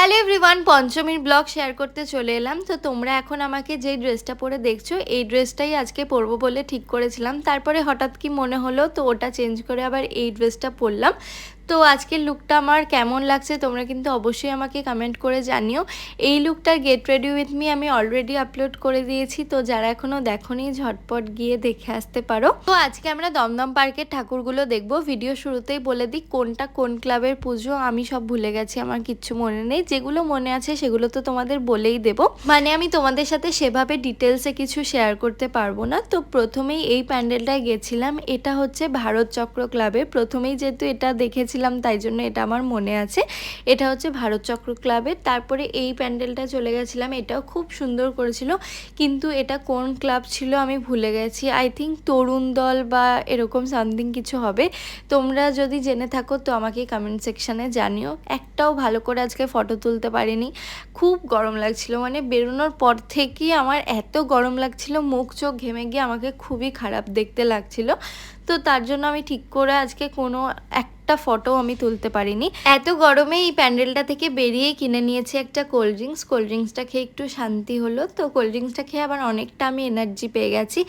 Hello everyone, পঞ্চমীর blog share করতে চলে এলাম। তো তোমরা এখন আমাকে যে ড্রেসটা পরে দেখছো, এই ড্রেসটাই আজকে পরবো বলে ঠিক করেছিলাম। তারপরে হঠাৎ কি মনে হলো, তো ওটা চেঞ্জ করে আবার এই ড্রেসটা পরলাম। তো আজকের লুকটা আমার কেমন লাগছে তোমরা কিন্তু অবশ্যই আমাকে কমেন্ট করে জানিও। এই লুকটার গেট রেডি উইথ মি আমি অলরেডি আপলোড করে দিয়েছি, তো যারা এখনও দেখোনি ঝটপট গিয়ে দেখে আসতে পারো। তো আজকে আমরা দমদম পার্কের ঠাকুরগুলো দেখবো। ভিডিও শুরুতেই বলে দিই কোনটা কোন ক্লাবের পুজো আমি সব ভুলে গেছি, আমার কিচ্ছু মনে নেই। যেগুলো মনে আছে সেগুলো তো তোমাদের বলেই দেবো, মানে আমি তোমাদের সাথে সেভাবে ডিটেলসে কিছু শেয়ার করতে পারবো না। তো প্রথমেই এই প্যান্ডেলটায় গেছিলাম, এটা হচ্ছে ভারত চক্র ক্লাবে। প্রথমেই যেহেতু এটা দেখেছি তাই জন্য এটা আমার মনে আছে। এটা হচ্ছে ভারত চক্র ক্লাবের। তারপরে এই প্যান্ডেলটা চলে গেছিলাম, এটাও খুব সুন্দর করেছিল, কিন্তু এটা কোন ক্লাব ছিল আমি ভুলে গেছি। আই থিঙ্ক তরুণ দল বা এরকম সামথিং কিছু হবে। তোমরা যদি জেনে থাকো তো আমাকে কমেন্ট সেকশানে জানিও। একটাও ভালো করে আজকে ফটো তুলতে পারিনি, খুব গরম লাগছিল। মানে বেরোনোর পর থেকেই আমার এত গরম লাগছিল, মুখ চোখ ঘেমে গিয়ে আমাকে খুবই খারাপ দেখতে লাগছিল। তো তার জন্য আমি ঠিক করে আজকে কোনো একটা ফটো আমি তুলতে পারিনি। এত গরমে এই প্যান্ডেলটা থেকে বেরিয়ে কিনে নিয়েছি একটা কোল্ড ড্রিঙ্কস। কোল্ড ড্রিঙ্কসটা খেয়ে একটু শান্তি হলো। তো কোল্ড ড্রিঙ্কসটা খেয়ে আবার অনেকটা আমি এনার্জি পেয়ে গেছি।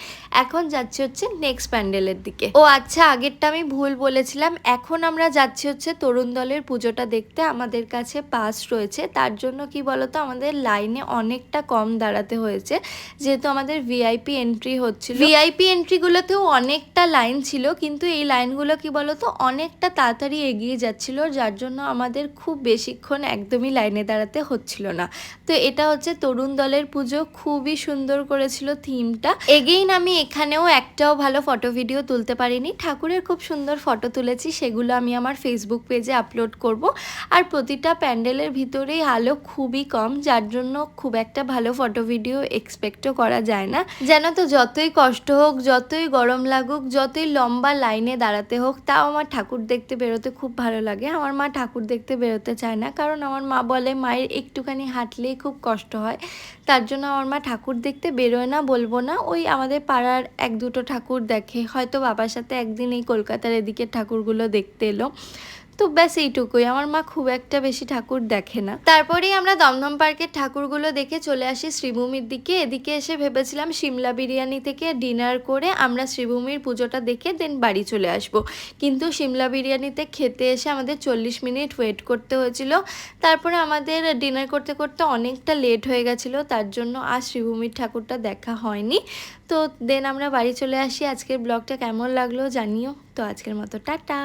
এখন যাচ্ছি হচ্ছে নেক্সট প্যান্ডেলের দিকে। ও আচ্ছা, আগেরটা আমি ভুল বলেছিলাম। এখন আমরা যাচ্ছি হচ্ছে তরুণ দলের পুজোটা দেখতে। আমাদের কাছে পাস রয়েছে, তার জন্য কি বলতো আমাদের লাইনে অনেকটা কম দাঁড়াতে হয়েছে, যেহেতু আমাদের ভিআইপি এন্ট্রি হচ্ছিল। ভিআইপি এন্ট্রিগুলোতেও অনেকটা লাইন ছিল, কিন্তু এই লাইনগুলো কি বলতো অনেকটা তাড়াতাড়ি এগিয়ে যাচ্ছিল, যার জন্য আমাদের খুব বেশিক্ষণ একদমই লাইনে দাঁড়াতে হচ্ছিল না। তো এটা হচ্ছে তরুণ দলের পুজো, খুবই সুন্দর করেছিল থিমটা। এগেইন আমি এখানেও একটাও ভালো ফটো ভিডিও তুলতে পারিনি। ঠাকুরের খুব সুন্দর ফটো তুলেছি, সেগুলো আমি আমার ফেসবুক পেজে আপলোড করব। আর প্রতিটা প্যান্ডেলের ভিতরেই আলো খুবই কম, যার জন্য খুব একটা ভালো ফটো ভিডিও এক্সপেক্টও করা যায় না। যেন তো যতই কষ্ট হোক, যতই গরম লাগুক, যতই লম্বা লাইনে দাঁড়াতে হোক, তাও আমার ঠাকুর দেখতে বেরোতে খুব ভালো লাগে। আমার মা ঠাকুর দেখতে বেরোতে চায় না, কারণ আমার মা বলে মায়ের একটুখানি হাঁটলেই খুব কষ্ট হয়। তার জন্য আমার মা ঠাকুর দেখতে বেরোয় না বলবো না, ওই আমাদের পাড়ার এক দুটো ঠাকুর দেখে, হয়তো বাবার সাথে একদিন এই কলকাতার এদিকের ঠাকুরগুলো দেখতে এলো। তো ব্যাস এইটুকুই, আমার মা খুব একটা বেশি ঠাকুর দেখে না। তারপরেই আমরা দমদম পার্কের ঠাকুরগুলো দেখে চলে আসি শ্রীভূমির দিকে। এদিকে এসে ভেবেছিলাম সিমলা বিরিয়ানি থেকে ডিনার করে আমরা শ্রীভূমির পুজোটা দেখে দেন বাড়ি চলে আসব, কিন্তু সিমলা বিরিয়ানিতে খেতে এসে আমাদের 40 মিনিট ওয়েট করতে হয়েছিল। তারপরে আমাদের ডিনার করতে করতে অনেকটা লেট হয়ে গেছিলো, তার জন্য আর শ্রীভূমির ঠাকুরটা দেখা হয়নি। তো দেন আমরা বাড়ি চলে আসি। আজকের ব্লগটা কেমন লাগলো জানিও। তো আজকের মতো টাটা।